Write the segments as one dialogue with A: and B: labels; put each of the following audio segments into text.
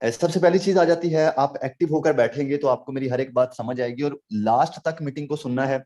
A: सबसे पहली चीज आ जाती है, आप एक्टिव होकर बैठेंगे तो आपको मेरी हर एक बात समझ आएगी और लास्ट तक मीटिंग को सुनना है।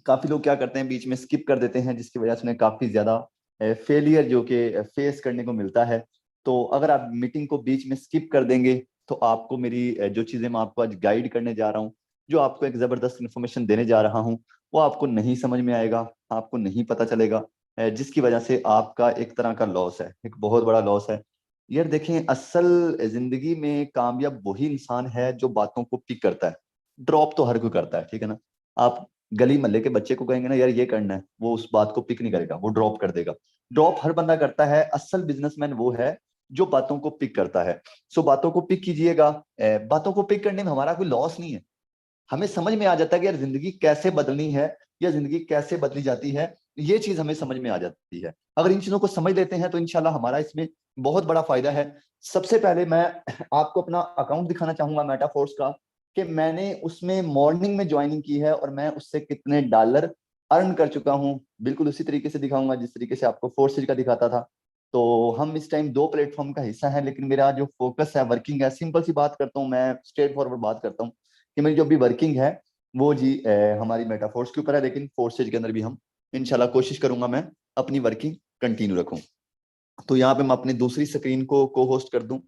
A: काफी लोग क्या करते हैं, बीच में स्किप कर देते हैं, जिसकी वजह से उन्हें काफी ज्यादा फेलियर जो कि फेस करने को मिलता है। तो अगर आप मीटिंग को बीच में स्किप कर देंगे तो आपको मेरी जो चीजें मैं आपको आज गाइड करने जा रहा हूँ, जो आपको एक जबरदस्त इन्फॉर्मेशन देने जा रहा हूँ, वो आपको नहीं समझ में आएगा, आपको नहीं पता चलेगा, जिसकी वजह से आपका एक तरह का लॉस है, एक बहुत बड़ा लॉस है। यार देखें, असल जिंदगी में कामयाब वही इंसान है जो बातों को पिक करता है। ड्रॉप तो हर कोई करता है, ठीक है ना। आप गली मोहल्ले के बच्चे को कहेंगे ना यार ये करना है, वो उस बात को पिक नहीं करेगा, वो ड्रॉप कर देगा। ड्रॉप हर बंदा करता है, असल बिजनेसमैन वो है जो बातों को पिक करता है। सो बातों को पिक कीजिएगा। बातों को पिक करने में हमारा कोई लॉस नहीं है। हमें समझ में आ जाता है कि यार जिंदगी कैसे बदलनी है या जिंदगी कैसे बदली जाती है, ये चीज हमें समझ में आ जाती है। अगर इन चीजों को समझ लेते हैं तो इंशाल्लाह हमारा इसमें बहुत बड़ा फायदा है। सबसे पहले मैं आपको अपना अकाउंट दिखाना चाहूंगा मेटाफोर्स का, कि मैंने उसमें मॉर्निंग में ज्वाइनिंग की है और मैं उससे कितने डॉलर अर्न कर चुका हूं। बिल्कुल उसी तरीके से दिखाऊंगा जिस तरीके से आपको फोर्सेज का दिखाता था। तो हम इस टाइम दो प्लेटफॉर्म का हिस्सा है, लेकिन मेरा जो फोकस है वर्किंग है। सिंपल सी बात करता हूँ, मैं स्ट्रेट फॉरवर्ड बात करता हूँ कि मेरी जो अभी वर्किंग है वो जी हमारी मेटाफोर्स के ऊपर है, लेकिन फोर्सेज के अंदर भी हम इंशाल्लाह कोशिश करूंगा मैं अपनी वर्किंग कंटिन्यू रखूं। तो यहाँ पे मैं अपनी दूसरी स्क्रीन को होस्ट कर दूं।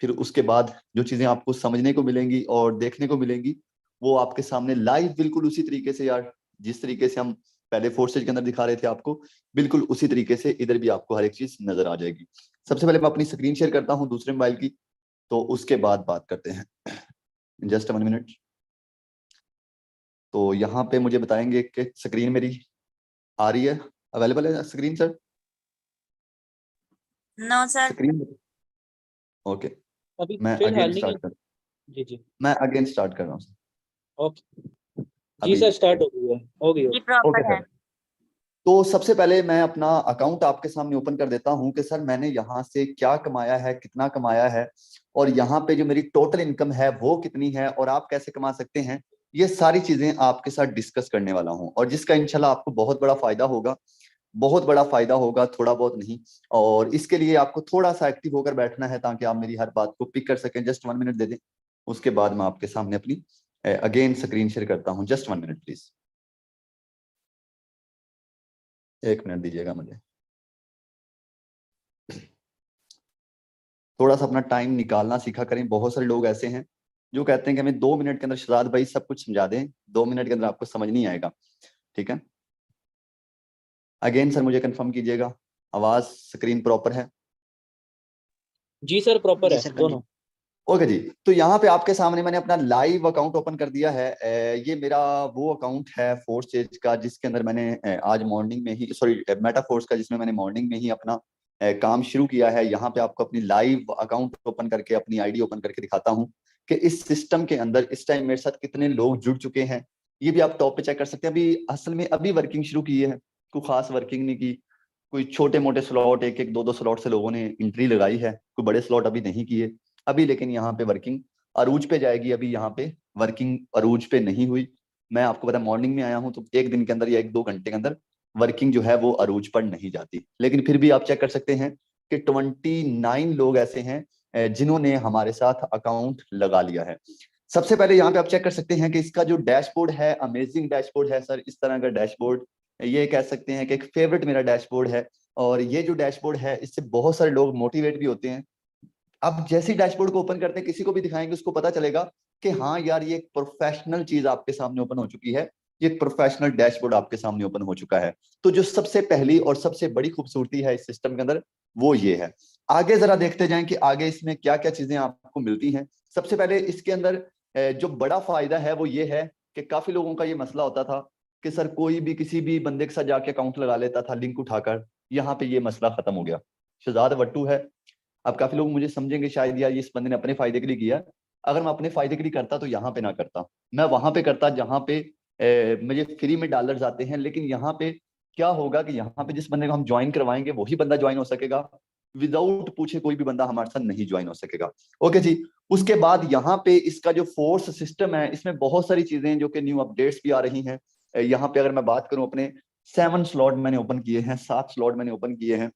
A: फिर उसके बाद जो चीजें आपको समझने को मिलेंगी और देखने को मिलेंगी वो आपके सामने लाइव बिल्कुल उसी तरीके से, यार जिस तरीके से हम पहले फोर्सेज के अंदर दिखा रहे थे आपको, बिल्कुल उसी तरीके से इधर भी आपको हर एक चीज नजर आ जाएगी। सबसे पहले मैं अपनी स्क्रीन शेयर करता हूँ दूसरे मोबाइल की, तो उसके बाद बात करते हैं। Just 1 minute. तो यहाँ पे मुझे बताएंगे कि स्क्रीन मेरी आ रही है, अवेलेबल है screen sir?
B: No sir.
A: Screen okay.
C: अभी
A: मैं
C: फिलहाल
A: अगेन
C: नहीं है।
A: स्टार्ट कर
C: जी जी।
A: मैं अगेन स्टार्ट कर रहा हूँ
C: ओके जी
A: अभी।
C: सर, स्टार्ट हो गई है, हो गई
B: जी
C: होगी।
A: ओके
B: प्रॉपर है।
A: सर। तो सबसे पहले मैं अपना अकाउंट आपके सामने ओपन कर देता हूं कि सर मैंने यहाँ से क्या कमाया है, कितना कमाया है, और यहाँ पे जो मेरी टोटल इनकम है वो कितनी है और आप कैसे कमा सकते हैं। ये सारी चीजें आपके साथ डिस्कस करने वाला हूं, और जिसका इंशाल्लाह आपको बहुत बड़ा फायदा होगा, बहुत बड़ा फायदा होगा, थोड़ा बहुत नहीं। और इसके लिए आपको थोड़ा सा एक्टिव होकर बैठना है ताकि आप मेरी हर बात को पिक कर सकें। जस्ट 1 मिनट दे दें, उसके बाद मैं आपके सामने अपनी अगेन स्क्रीन शेयर करता हूँ। जस्ट 1 मिनट प्लीज, 1 मिनट दीजिएगा मुझे। थोड़ा सा अपना टाइम निकालना सीखा करें। बहुत सारे लोग ऐसे हैं जो कहते हैं कि हमें 2 मिनट के अंदर शहजाद भाई सब कुछ समझा दें, 2 मिनट के अंदर आपको समझ नहीं आएगा। ठीक है, अगेन सर मुझे कंफर्म कीजिएगा आवाज स्क्रीन प्रॉपर है?
C: जी सर, प्रॉपर
D: जी
C: है
D: सर,
C: दोनों।
A: ओके जी। तो यहाँ पे आपके सामने मैंने अपना लाइव अकाउंट ओपन कर दिया है। ये मेरा वो अकाउंट है फोर्स एज का जिसके अंदर मैंने आज मॉर्निंग में ही, सॉरी मेटा फोर्स का, जिसमें मैंने मॉर्निंग में ही अपना काम शुरू किया है। यहाँ पे आपको अपनी लाइव अकाउंट ओपन करके अपनी आईडी ओपन करके दिखाता हूँ कि इस सिस्टम के अंदर इस टाइम मेरे साथ कितने लोग जुड़ चुके हैं। ये भी आप टॉप पे चेक कर सकते हैं। अभी असल में अभी वर्किंग शुरू की है, कोई खास वर्किंग नहीं की। कोई छोटे मोटे स्लॉट, एक एक दो दो स्लॉट से लोगों ने एंट्री लगाई है, कोई बड़े स्लॉट अभी नहीं किए अभी। लेकिन यहाँ पे वर्किंग अरूज पे जाएगी, अभी यहाँ पे वर्किंग अरूज पे नहीं हुई। मैं आपको पता मॉर्निंग में आया हूँ, तो एक दिन के अंदर या एक दो घंटे के अंदर वर्किंग जो है वो अरूज पर नहीं जाती। लेकिन फिर भी आप चेक कर सकते हैं कि 29 लोग ऐसे हैं जिन्होंने हमारे साथ अकाउंट लगा लिया है। सबसे पहले यहाँ पे आप चेक कर सकते हैं कि इसका जो डैशबोर्ड है अमेजिंग डैशबोर्ड है सर। इस तरह का डैशबोर्ड, ये कह सकते हैं कि एक फेवरेट मेरा डैशबोर्ड है। और ये जो डैशबोर्ड है इससे बहुत सारे लोग मोटिवेट भी होते हैं। अब जैसे ही डैशबोर्ड को ओपन करते हैं, किसी को भी दिखाएंगे, उसको पता चलेगा कि हाँ यार ये एक प्रोफेशनल चीज आपके सामने ओपन हो चुकी है, ये एक प्रोफेशनल डैशबोर्ड आपके सामने ओपन हो चुका है। तो जो सबसे पहली और सबसे बड़ी खूबसूरती है इस सिस्टम के अंदर वो ये है। आगे जरा देखते जाएं कि आगे इसमें क्या क्या चीजें आपको मिलती हैं। सबसे पहले इसके अंदर जो बड़ा फायदा है वो ये है कि काफी लोगों का ये मसला होता था कि सर कोई भी किसी भी बंदे के साथ जाके अकाउंट लगा लेता था लिंक उठाकर। यहाँ पे ये मसला खत्म हो गया। शहजाद वट्टू है। अब काफी लोग मुझे समझेंगे शायद यार इस बंदे ने अपने फायदे के लिए किया। अगर मैं अपने फायदे के लिए करता तो यहाँ पे ना करता, मैं वहां पे करता जहां पे मुझे फ्री में डॉलर्स आते हैं। लेकिन यहाँ पे क्या होगा कि यहाँ पे जिस बंदे को हम ज्वाइन करवाएंगे वही बंदा ज्वाइन हो सकेगा, विदाउट पूछे कोई भी बंदा हमारे साथ नहीं ज्वाइन हो सकेगा। ओके जी। उसके बाद यहाँ पे इसका जो फोर्स सिस्टम है इसमें बहुत सारी चीजें जो कि न्यू अपडेट्स भी आ रही हैं। यहाँ पे अगर मैं बात करूं अपने 7 स्लॉट मैंने ओपन किए हैं, 7 स्लॉट मैंने ओपन किए हैं।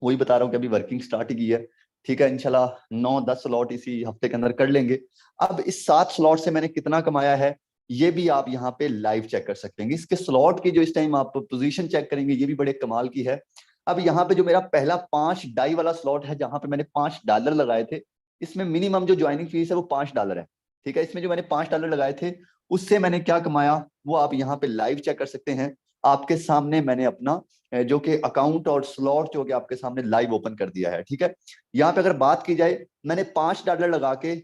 A: वही बता रहा हूँ कि अभी वर्किंग स्टार्ट ही की है। ठीक है, इंशाल्लाह 9-10 स्लॉट इसी हफ्ते के अंदर कर लेंगे। अब इस 7 स्लॉट से मैंने कितना कमाया है ये भी आप यहाँ पे लाइव चेक कर सकते हैं। इसके स्लॉट की जो इस टाइम आप पोजीशन चेक करेंगे ये भी बड़े कमाल की है। अब यहाँ पे जो मेरा पहला 5 डाई वाला स्लॉट है जहां पे मैंने $5 लगाए थे, इसमें मिनिमम जो ज्वाइनिंग फीस है वो $5 है। ठीक है, इसमें जो मैंने $5 लगाए थे उससे मैंने क्या कमाया वो आप यहाँ पे लाइव चेक कर सकते हैं। आपके सामने मैंने अपना जो कि अकाउंट और स्लॉट जो कि आपके सामने लाइव ओपन कर दिया है। ठीक है, यहाँ पे अगर बात की जाए मैंने $5 लगा के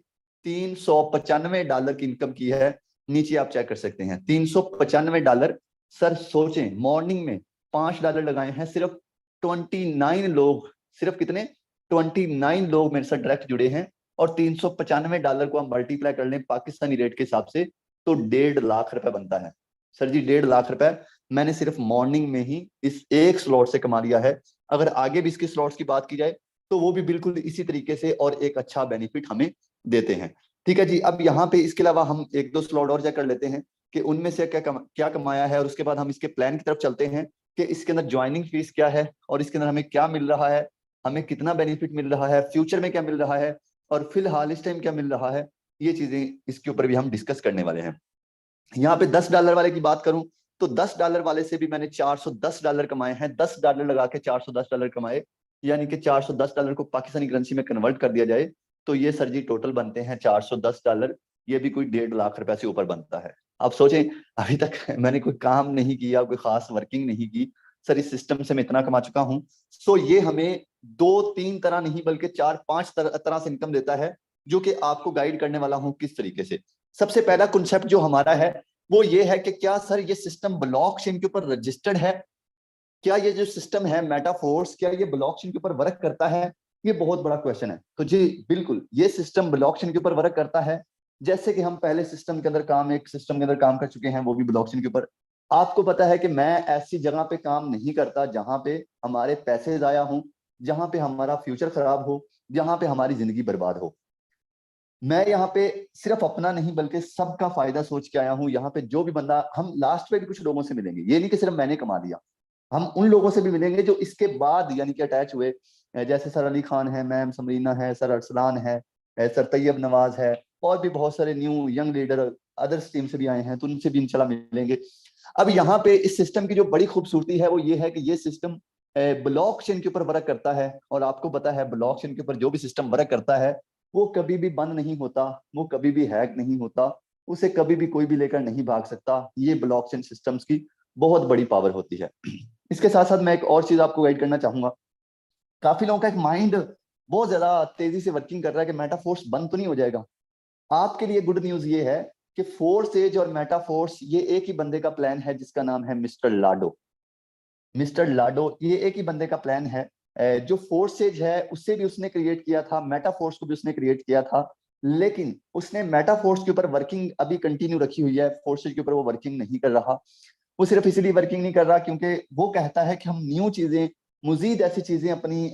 A: $395 की इनकम की है। नीचे आप चेक कर सकते हैं $395। सर सोचें, मॉर्निंग में $5 लगाए हैं, सिर्फ 29 लोग, सिर्फ कितने 29 लोग मेरे साथ डायरेक्ट जुड़े हैं, और $395 को हम मल्टीप्लाई कर लें पाकिस्तानी रेट के हिसाब से तो 1.5 लाख रुपए बनता है। सर जी 1.5 लाख रुपए मैंने सिर्फ मॉर्निंग में ही इस एक स्लॉट से कमा लिया है। अगर आगे भी इसके स्लॉट्स की बात की जाए तो वो भी बिल्कुल इसी तरीके से और एक अच्छा बेनिफिट हमें देते हैं। ठीक है जी, अब यहाँ पे इसके अलावा हम 1-2 स्लॉट और चेक कर लेते हैं कि उनमें से क्या कमाया है, और उसके बाद हम इसके प्लान की तरफ चलते हैं कि इसके अंदर ज्वाइनिंग फीस क्या है और इसके अंदर हमें क्या मिल रहा है, हमें कितना बेनिफिट मिल रहा है, फ्यूचर में क्या मिल रहा है और फिलहाल इस टाइम क्या मिल रहा है। ये चीजें इसके ऊपर भी हम डिस्कस करने वाले हैं। यहाँ पे $10 वाले की बात करूं तो $10 वाले से भी मैंने $410 कमाए हैं। $10 लगा के $410 कमाए, यानी कि $410 को पाकिस्तानी करेंसी में कन्वर्ट कर दिया जाए तो ये सर जी टोटल बनते हैं $410। ये भी कोई 1.5 लाख रुपए से ऊपर बनता है। आप सोचें, अभी तक मैंने कोई काम नहीं किया, कोई खास वर्किंग नहीं की, सर इस सिस्टम से मैं इतना कमा चुका हूं। सो ये हमें 2-3 तरह नहीं बल्कि 4-5 तरह से इनकम देता है, जो कि आपको गाइड करने वाला हूं किस तरीके से। सबसे पहला कॉन्सेप्ट जो हमारा है वो ये है कि क्या सर ये सिस्टम ब्लॉकचेन के ऊपर रजिस्टर्ड है, क्या ये जो सिस्टम है मेटाफोर्स क्या ये ब्लॉकचेन के ऊपर वर्क करता है। ये बहुत बड़ा क्वेश्चन है। तो जी बिल्कुल ये सिस्टम ब्लॉकचेन के ऊपर वर्क करता है। जैसे कि हम पहले सिस्टम के अंदर एक सिस्टम के अंदर काम कर चुके हैं वो भी ब्लॉकचेन के ऊपर। आपको पता है कि मैं ऐसी जगह पे काम नहीं करता जहां पे हमारे पैसे जाया हो, जहां पे हमारा फ्यूचर खराब हो, जहां पे हमारी जिंदगी बर्बाद हो। मैं यहाँ पे सिर्फ अपना नहीं बल्कि सबका फायदा सोच के आया हूँ। यहाँ पे जो भी बंदा, हम लास्ट पे भी कुछ लोगों से मिलेंगे, ये नहीं कि सिर्फ मैंने कमा लिया, हम उन लोगों से भी मिलेंगे जो इसके बाद यानी कि अटैच हुए। जैसे सर अली खान है, मैम समरीना है, सर अरसलान है, सर तैयब नवाज है, और भी बहुत सारे new young leader others team से भी आए हैं, तो उनसे भी इंशाल्लाह मिलेंगे। अब यहाँ पे इस सिस्टम की जो बड़ी खूबसूरती है वो ये है कि ये सिस्टम ब्लॉकचेन के ऊपर वर्क करता है, और आपको पता है ब्लॉकचेन के ऊपर जो भी सिस्टम वर्क करता है वो कभी भी बंद नहीं होता, वो कभी भी हैक नहीं होता, उसे कभी भी कोई भी लेकर नहीं भाग सकता। ये ब्लॉकचेन सिस्टम्स की बहुत बड़ी पावर होती है। इसके साथ साथ मैं एक और चीज आपको गाइड करना चाहूंगा। काफी लोगों का एक माइंड बहुत ज्यादा तेजी से वर्किंग कर रहा है कि मेटाफोर्स बंद तो नहीं हो जाएगा। आपके लिए गुड न्यूज ये है कि फोर्स एज और मेटाफोर्स ये एक ही बंदे का प्लान है जिसका नाम है मिस्टर लाडो। मिस्टर लाडो ये एक ही बंदे का प्लान है। जो फोर्सेज है उससे भी उसने क्रिएट किया था, मेटाफोर्स को भी उसने क्रिएट किया था, लेकिन उसने मेटाफोर्स के ऊपर वर्किंग अभी कंटिन्यू रखी हुई है, फोर्सेज के ऊपर वो वर्किंग नहीं कर रहा। वो सिर्फ इसलिए वर्किंग नहीं कर रहा क्योंकि वो कहता है कि हम न्यू चीजें, मजीद ऐसी चीजें अपनी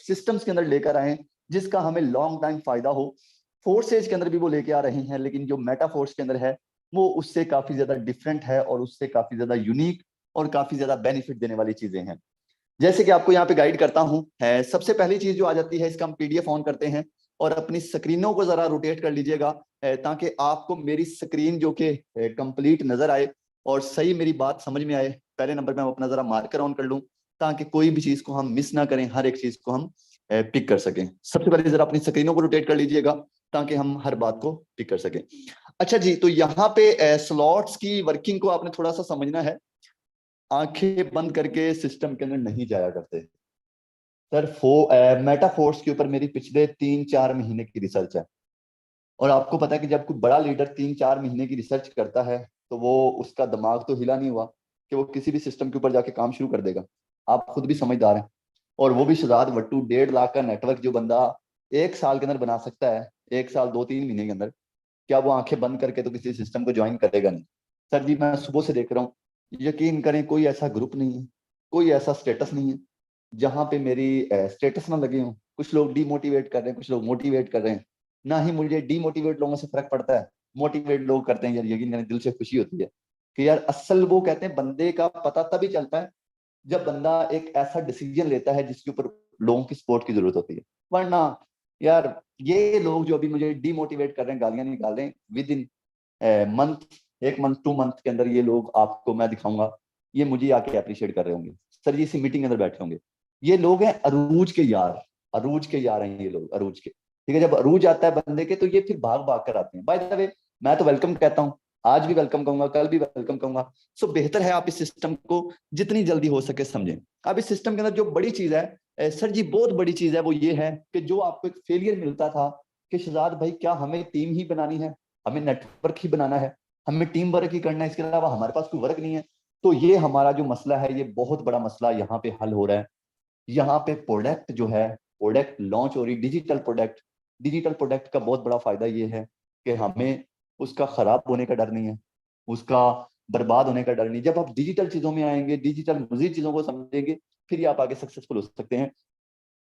A: सिस्टम्स के अंदर लेकर आए जिसका हमें लॉन्ग टाइम फायदा हो। फोर्सेज के अंदर भी वो लेके आ रहे हैं, लेकिन जो मेटाफोर्स के अंदर है वो उससे काफी ज्यादा डिफरेंट है और उससे काफी ज्यादा यूनिक और काफी ज्यादा बेनिफिट देने वाली चीजें हैं। जैसे कि आपको यहाँ पे गाइड करता हूँ, सबसे पहली चीज जो आ जाती है, इसका हम पीडीएफ ऑन करते हैं और अपनी स्क्रीनों को जरा रोटेट कर लीजिएगा ताकि आपको मेरी स्क्रीन जो कि कंप्लीट नजर आए और सही मेरी बात समझ में आए। पहले नंबर पे हम अपना जरा मार्कर ऑन कर लूँ ताकि कोई भी चीज को हम मिस ना करें, हर एक चीज को हम पिक कर सकें। सबसे पहले जरा अपनी स्क्रीनों को रोटेट कर लीजिएगा ताकि हम हर बात को पिक कर सकें। अच्छा जी, तो यहाँ पे स्लॉट्स की वर्किंग को आपने थोड़ा सा समझना है। आंखें बंद करके सिस्टम के अंदर नहीं जाया करते सर। मेटाफोर्स के ऊपर मेरी पिछले 3-4 महीने की रिसर्च है, और आपको पता है कि जब कोई बड़ा लीडर 3-4 महीने की रिसर्च करता है तो वो उसका दिमाग तो हिला नहीं हुआ कि वो किसी भी सिस्टम के ऊपर जाके काम शुरू कर देगा। आप खुद भी समझदार हैं, और वो भी शहजाद वट्टू 1.5 लाख का नेटवर्क जो बंदा 1 साल के अंदर बना सकता है, 1 साल 2-3 महीने के अंदर, क्या वो आंखें बंद करके तो किसी सिस्टम को ज्वाइन करेगा नहीं। सर जी मैं सुबह से देख रहा हूँ, यकीन करें कोई ऐसा ग्रुप नहीं है, कोई ऐसा स्टेटस नहीं है जहां पे मेरी स्टेटस ना लगे हों। कुछ लोग डीमोटिवेट कर रहे हैं, कुछ लोग मोटिवेट कर रहे हैं। ना ही मुझे डीमोटिवेट लोगों से फर्क पड़ता है, मोटिवेट लोग करते हैं यार, यकीन करें दिल से खुशी होती है कि यार असल वो कहते हैं बंदे का पता तभी चलता है जब बंदा एक ऐसा डिसीजन लेता है जिसके ऊपर लोगों की सपोर्ट की जरूरत होती है। वरना यार ये लोग जो अभी मुझे डीमोटिवेट कर रहे हैं, गालियां निकाल रहे हैं, with in month, 1 month 2 month के अंदर ये लोग, आपको मैं दिखाऊंगा, ये मुझे आके अप्रिशिएट कर रहे होंगे। सर जी इसी मीटिंग के अंदर बैठे होंगे, ये लोग हैं अरूज के यार, अरूज के यार हैं ये लोग, अरूज के। ठीक है, जब अरूज आता है बंदे के तो ये फिर भाग भाग कर आते हैं। बाय द वे मैं तो वेलकम कहता हूँ, आज भी वेलकम कहूंगा, कल भी वेलकम कहूंगा। सो बेहतर है आप इस सिस्टम को जितनी जल्दी हो सके समझें। अब इस सिस्टम के अंदर जो बड़ी चीज है सर जी, बहुत बड़ी चीज है, वो ये है कि जो आपको एक फेलियर मिलता था कि शहजाद भाई क्या हमें टीम ही बनानी है, हमें नेटवर्क ही बनाना है, हमें टीम वर्क ही करना है, इसके अलावा हमारे पास कोई वर्क नहीं है। तो ये हमारा जो मसला है, ये बहुत बड़ा मसला यहाँ पे हल हो रहा है। यहाँ पे प्रोडक्ट जो है, प्रोडक्ट लॉन्च हो रही, डिजिटल प्रोडक्ट, डिजिटल प्रोडक्ट का बहुत बड़ा फायदा ये है कि हमें उसका खराब होने का डर नहीं है, उसका बर्बाद होने का डर नहीं। जब आप डिजिटल चीजों में आएंगे, डिजिटल मजीद चीजों को समझेंगे, फिर ही आप आगे सक्सेसफुल हो सकते हैं।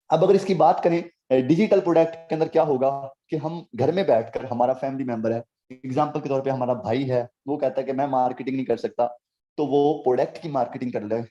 A: अब अगर इसकी बात करें डिजिटल प्रोडक्ट के अंदर क्या होगा कि हम घर में बैठकर, हमारा फैमिली मेंबर है, एग्जाम्पल के तौर पे हमारा भाई है, वो कहता है कि मैं मार्केटिंग नहीं कर सकता, तो वो प्रोडक्ट की मार्केटिंग कर ले,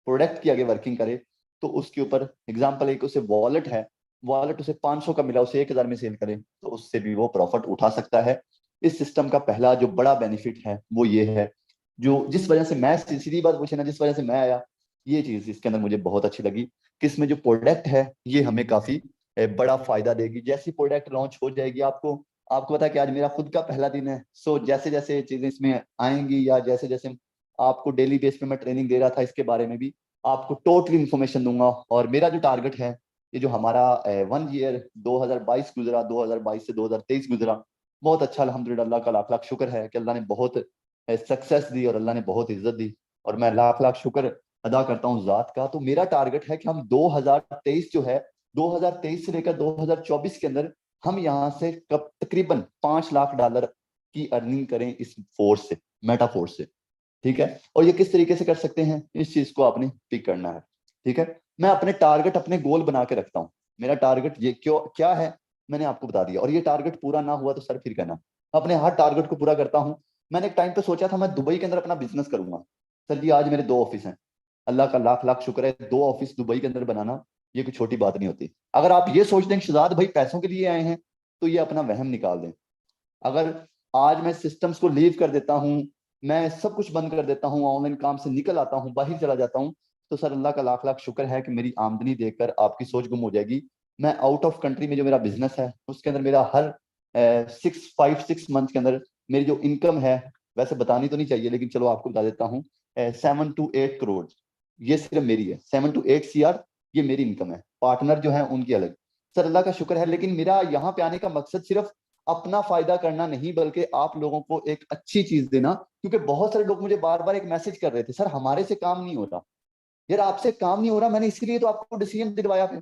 A: प्रोडक्ट की आगे वर्किंग करे, तो उसके ऊपर एग्जाम्पल एक उसे वॉलेट है, वॉलेट उसे 500 का मिला, उसे 1000 में सेल करे, तो उससे भी वो प्रॉफिट उठा सकता है। इस सिस्टम का पहला जो बड़ा बेनिफिट है वो ये है, जो जिस वजह से मैं, सीधी बात पूछे ना, जिस वजह से मैं आया, ये चीज इसके अंदर मुझे बहुत अच्छी लगी कि इसमें जो प्रोडक्ट है ये हमें काफी बड़ा फायदा देगी। जैसी प्रोडक्ट लॉन्च हो जाएगी, आपको आपको पता है कि आज मेरा खुद का पहला दिन है। सो जैसे जैसे चीजें इसमें आएंगी, या जैसे जैसे आपको डेली बेस पे मैं ट्रेनिंग दे रहा था इसके बारे में भी, आपको टोटली इन्फॉर्मेशन दूंगा। और मेरा जो टारगेट है, ये जो हमारा 1 ईयर 2022 गुजरा, 2022 से 2023 गुजरा, बहुत अच्छा अल्हम्दुलिल्लाह, अल्लाह का लाख लाख शुक्र है कि अल्लाह ने बहुत सक्सेस दी और अल्लाह ने बहुत इज्जत दी, और मैं लाख लाख शुक्र अदा करता हूँ ज़ात का। तो मेरा टारगेट है कि हम 2023 जो है, 2023 से लेकर 2024 के अंदर हम यहाँ से कब तकरीबन $5 लाख की अर्निंग करें इस फोर्स से, मेटा फोर्स से। ठीक है, और ये किस तरीके से कर सकते हैं, इस चीज को आपने पिक करना है। ठीक है, मैं अपने टारगेट, अपने गोल बना के रखता हूँ। मेरा टारगेट ये क्यों क्या है, मैंने आपको बता दिया, और ये टारगेट पूरा ना हुआ तो सर फिर कहना। अपने हर टारगेट को पूरा करता हूँ। मैंने एक टाइम पे सोचा था मैं दुबई के अंदर अपना बिजनेस करूंगा। सर जी आज मेरे 2 ऑफिस हैं, अल्लाह का लाख लाख शुक्र है, 2 ऑफिस दुबई के अंदर बनाना ये कोई छोटी बात नहीं होती। अगर आप ये सोचते हैं शहजाद भाई पैसों के लिए आए हैं, तो ये अपना वहम निकाल दें। अगर आज मैं सिस्टम्स को लीव कर देता हूँ, मैं सब कुछ बंद कर देता हूँ, ऑनलाइन काम से निकल आता हूँ, बाहर चला जाता हूँ, तो सर अल्लाह का लाख लाख शुक्र है कि मेरी आमदनी देखकर आपकी सोच गुम हो जाएगी। मैं आउट ऑफ कंट्री में जो मेरा बिजनेस है, उसके अंदर मेरा हर 6 5 6 मंथ के अंदर मेरी जो इनकम है, वैसे बतानी तो नहीं चाहिए लेकिन चलो आपको बता देता हूँ, 7 to 8 करोड़ ये सिर्फ मेरी है। 7 to 8 CR ये मेरी इनकम है। पार्टनर जो है उनकी अलग। सर अल्लाह का शुक्र है, लेकिन मेरा यहाँ पे आने का मकसद सिर्फ अपना फायदा करना नहीं, बल्कि आप लोगों को एक अच्छी चीज देना। क्योंकि बहुत सारे लोग मुझे बार बार एक मैसेज कर रहे थे, सर हमारे से काम नहीं हो रहा। यार आपसे काम नहीं हो रहा, मैंने इसलिए तो आपको डिसीजन दिलवाया। फिर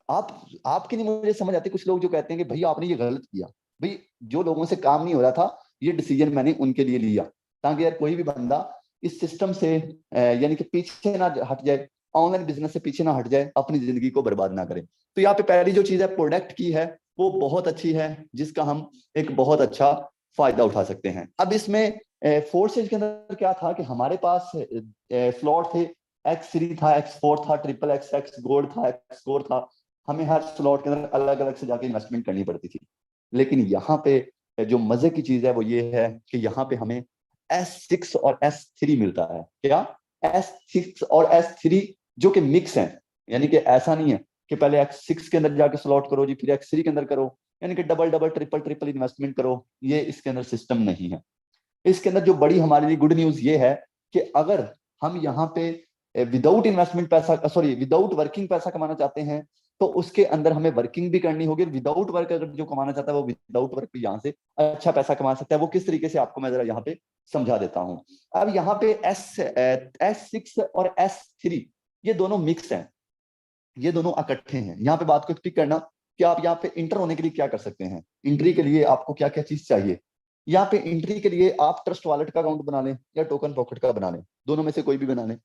A: आपकी नहीं मुझे समझ आती, कुछ लोग जो कहते हैं कि भैया आपने ये गलत किया। भाई जो लोगों से काम नहीं हो रहा था, ये डिसीजन मैंने उनके लिए लिया, ताकि यार कोई भी बंदा इस सिस्टम से यानी कि पीछे ना हट जाए, ऑनलाइन बिजनेस से पीछे ना हट जाए, अपनी जिंदगी को बर्बाद ना करे। तो यहाँ पे पहली जो चीज है प्रोडक्ट की है, वो बहुत अच्छी है, जिसका हम एक बहुत अच्छा फायदा उठा सकते हैं। अब इसमें फोर्सेज के अंदर क्या था कि हमारे पास स्लॉट थे, X3 था, X4 था, XXX, X गोल्ड था, X कोर था। हमें हर स्लॉट के अंदर अलग अलग से जाके इन्वेस्टमेंट करनी पड़ती थी। लेकिन यहाँ पे जो मजे की चीज है वो ये है कि यहाँ पे हमें S6 और S3 मिलता है। क्या? S6 और S3 जो कि मिक्स है, यानी कि ऐसा नहीं है कि पहले X6 के अंदर जाके स्लॉट करो जी, फिर X3 के अंदर करो, यानी कि double double triple triple investment करो। ये इसके अंदर सिस्टम नहीं है। इसके अंदर जो बड़ी हमारे लिए गुड न्यूज ये है कि अगर हम यहाँ पे विदाउट इन्वेस्टमेंट पैसा, सॉरी विदाउट वर्किंग पैसा कमाना चाहते हैं, तो उसके अंदर हमें वर्किंग भी करनी होगी। विदाउट वर्क अगर जो कमाना चाहता है वो विदाउट वर्क भी यहाँ से अच्छा पैसा कमा सकता है। वो किस तरीके से आपको मैं जरा यहाँ पे समझा देता हूँ। अब यहाँ पे S6 और S3 ये दोनों मिक्स हैं, ये दोनों इकट्ठे हैं। यहाँ पे बात को टिक करना कि आप यहाँ पे इंटर होने के लिए क्या कर सकते हैं, एंट्री के लिए आपको क्या क्या चीज चाहिए। यहाँ पे एंट्री के लिए आप ट्रस्ट वॉलेट का अकाउंट बना लें या टोकन पॉकेट का बना लें, दोनों में से कोई भी बना लें।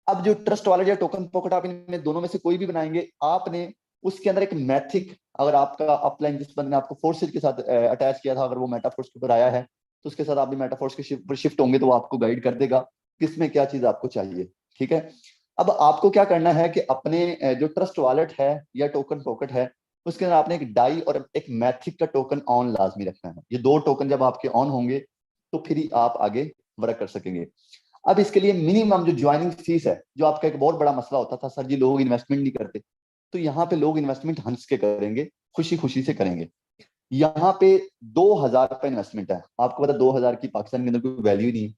A: अब जो ट्रस्ट वॉलेट या टोकन पॉकेट आप इनमें दोनों में से कोई भी बनाएंगे, आपने उसके अंदर एक मैथिक, अगर आपका अपलाइन जिस बंदे ने आपको फोर्सेज के साथ अटैच किया था, अगर वो मेटाफोर्स के ऊपर आया है, तो उसके साथ आप भी मेटाफोर्स के शिफ्ट होंगे, तो वो आपको गाइड कर देगा किसमें क्या चीज आपको चाहिए। ठीक है, अब आपको क्या करना है कि अपने जो ट्रस्ट वॉलेट है या टोकन पॉकेट है, उसके अंदर आपने एक डाई और एक मैथिक का टोकन ऑन लाजमी रखना है। ये दो टोकन जब आपके ऑन होंगे तो फिर ही आप आगे वर्क कर सकेंगे। अब इसके लिए मिनिमम जो ज्वाइनिंग फीस है, जो आपका एक बहुत बड़ा मसला होता था, सर जी लोग इन्वेस्टमेंट नहीं करते, तो यहाँ पे लोग इन्वेस्टमेंट हंस के करेंगे, खुशी खुशी से करेंगे। यहाँ पे 2,000 का इन्वेस्टमेंट है। आपको पता 2,000 की पाकिस्तान के अंदर कोई वैल्यू नहीं है,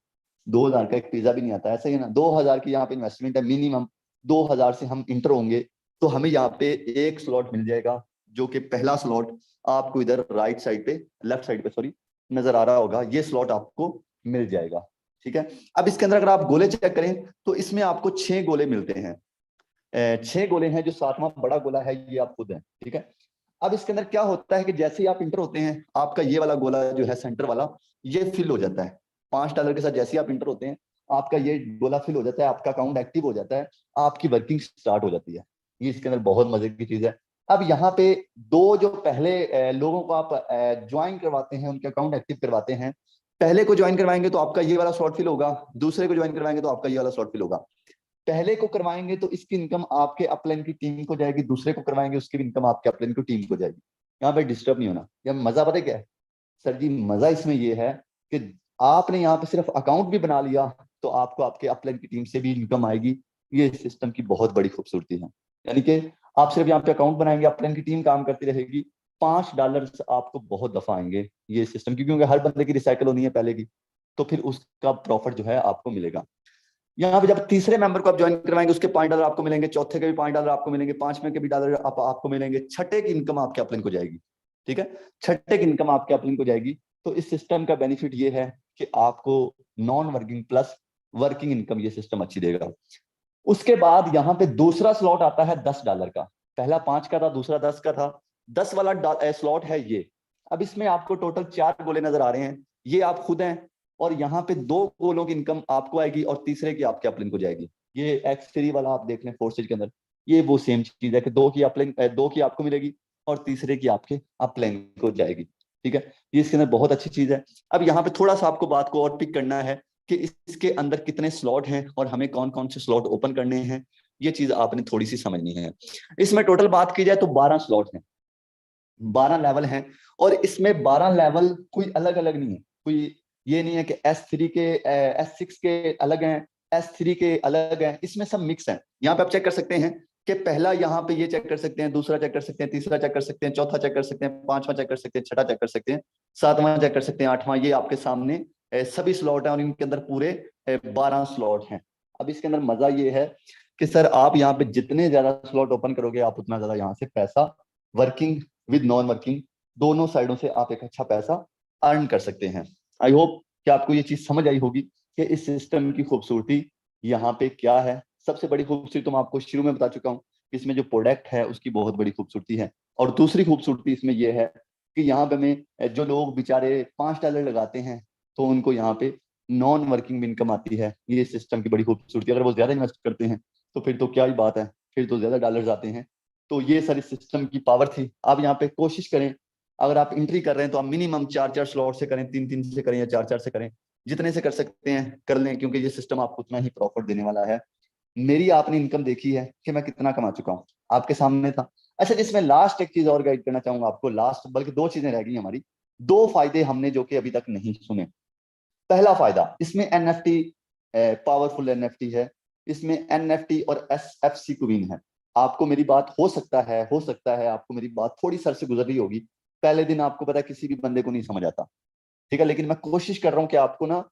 A: 2,000 का एक पिज्जा भी नहीं आता, ऐसा ही है ना। 2,000 की यहाँ पे इन्वेस्टमेंट है मिनिमम। 2,000 से हम इंटर होंगे तो हमें यहाँ पे एक स्लॉट मिल जाएगा, जो कि पहला स्लॉट आपको इधर राइट साइड पे, लेफ्ट साइड पे सॉरी, नजर आ रहा होगा। ये स्लॉट आपको मिल जाएगा, ठीक है। अब इसके अंदर अगर आप गोले चेक करें तो इसमें आपको 6 गोले मिलते हैं। 6 गोले हैं, जो 7वां बड़ा गोला है ये आप खुद हैं, ठीक है। अब इसके अंदर क्या होता है कि जैसे ही आप इंटर होते हैं, आपका ये वाला गोला जो है सेंटर वाला, ये फिल हो जाता है $5 के साथ। जैसे ही आप इंटर होते हैं, आपका ये गोला फिल हो जाता है, आपका अकाउंट एक्टिव हो जाता है, आपकी वर्किंग स्टार्ट हो जाती है। ये इसके अंदर बहुत मजे की चीज है। अब यहाँ पे दो जो पहले लोगों को आप ज्वाइन करवाते हैं, उनके अकाउंट एक्टिव करवाते हैं, पहले को ज्वाइन करवाएंगे तो आपका ये वाला स्लॉट फिल होगा, दूसरे को ज्वाइन करवाएंगे तो आपका ये वाला स्लॉट फिल होगा। पहले को करवाएंगे तो इसकी इनकम आपके अपलाइन की टीम को जाएगी, दूसरे को करवाएंगे उसकी इनकम आपके अपलाइन की टीम को जाएगी। यहाँ पे डिस्टर्ब नहीं होना। यह मजा पता है क्या है सर जी? मजा इसमें यह है कि आपने यहाँ पे सिर्फ अकाउंट भी बना लिया तो आपको आपके अपलाइन की टीम से भी इनकम आएगी। ये सिस्टम की बहुत बड़ी खूबसूरती है। यानी कि आप सिर्फ यहाँ पे अकाउंट बनाएंगे, अपलाइन की टीम काम करती रहेगी, $5 आपको बहुत दफा आएंगे ये सिस्टम की, क्योंकि हर बंदे की रिसाइकल होनी है पहले की, तो फिर उसका प्रॉफिट जो है आपको मिलेगा। यहाँ पे जब तीसरे मेंबर को आप ज्वाइन करवाएंगे उसके $5 आपको मिलेंगे, चौथे के भी $5 आपको मिलेंगे, पांचवें के भी डॉलर आपको मिलेंगे, छठे की इनकम आपके अपलिन को जाएगी, ठीक है। छठे की इनकम आपके अपलिन को जाएगी। तो इस सिस्टम का बेनिफिट ये है कि आपको non working plus working income ये सिस्टम अच्छी देगा। उसके बाद यहाँ पे दूसरा स्लॉट आता है $10 का। पहला 5 का था, दूसरा 10 का था। 10 वाला स्लॉट है ये। अब इसमें आपको टोटल 4 गोले नजर आ रहे हैं, ये आप खुद हैं, और यहाँ पे 2 गोलों की इनकम आपको आएगी और तीसरे की आपके अपलिन को जाएगी। ये एक्स3 वाला आप देख लें फोर्सेज के अंदर, ये वो सेम चीज है कि 2 की अपलिन, 2 की आपको मिलेगी और तीसरे की आपके अपलाइन को जाएगी, ठीक है। ये इसके अंदर बहुत अच्छी चीज है। अब यहाँ पे थोड़ा सा आपको बात को और पिक करना है कि इसके अंदर कितने स्लॉट हैं और हमें कौन कौन से स्लॉट ओपन करने हैं, ये चीज आपने थोड़ी सी समझनी है। इसमें टोटल बात की जाए तो 12 स्लॉट हैं, 12 लेवल हैं, और इसमें 12 लेवल कोई अलग अलग नहीं है। कोई ये नहीं है कि S3 के S6 के अलग हैं, S3 के अलग हैं, इसमें सब मिक्स हैं। यहाँ पे आप चेक कर सकते हैं कि पहला यहाँ पे ये चेक कर सकते हैं, दूसरा चेक कर सकते हैं, तीसरा चेक कर सकते हैं, चौथा चेक कर सकते हैं, पांचवा चेक कर सकते हैं, छठा चेक कर सकते हैं, सातवां चेक कर सकते हैं, आठवां। ये आपके सामने सभी स्लॉट हैं और इनके अंदर पूरे 12 स्लॉट हैं। अब इसके अंदर मजा ये है कि सर आप यहाँ पे जितने ज्यादा स्लॉट ओपन करोगे, आप उतना ज्यादा यहाँ से पैसा वर्किंग विद नॉन वर्किंग दोनों साइडों से आप एक अच्छा पैसा अर्न कर सकते हैं। आई होप कि आपको ये चीज समझ आई होगी कि इस सिस्टम की खूबसूरती यहाँ पे क्या है। सबसे बड़ी खूबसूरती तो मैं आपको शुरू में बता चुका हूँ, इसमें जो प्रोडक्ट है उसकी बहुत बड़ी खूबसूरती है। और दूसरी खूबसूरती इसमें यह है कि यहाँ पे में जो लोग बेचारे $5 लगाते हैं तो उनको यहाँ पे नॉन वर्किंग इनकम आती है। ये सिस्टम की बड़ी खूबसूरती। अगर वो ज्यादा इन्वेस्ट करते हैं तो फिर तो क्या ही बात है, फिर तो ज्यादा डॉलर्स आते हैं। तो ये सारी सिस्टम की पावर थी। आप यहाँ पे कोशिश करें, अगर आप एंट्री कर रहे हैं तो आप मिनिमम 4-4 स्लॉट से करें, 3-3 से करें या 4-4 से करें, जितने से कर सकते हैं कर लें, क्योंकि ये सिस्टम आपको उतना ही प्रॉफिट देने वाला है। मेरी आपने इनकम देखी है कि मैं कितना कमा चुका हूँ, आपके सामने था। अच्छा, जिसमें लास्ट एक चीज और गाइड करना चाहूंगा आपको, लास्ट बल्कि 2 चीजें रह गई हमारी। 2 फायदे हमने जो कि अभी तक नहीं सुने। पहला फायदा, इसमें एनएफटी पावरफुल एनएफटी है, इसमें एनएफटी और एसएफसी क्वीन है। आपको मेरी बात हो सकता है आपको मेरी बात थोड़ी सर से गुजर रही होगी, पहले दिन आपको पता है किसी भी बंदे को नहीं समझ आता, ठीक है। लेकिन मैं कोशिश कर रहा हूं कि आपको ना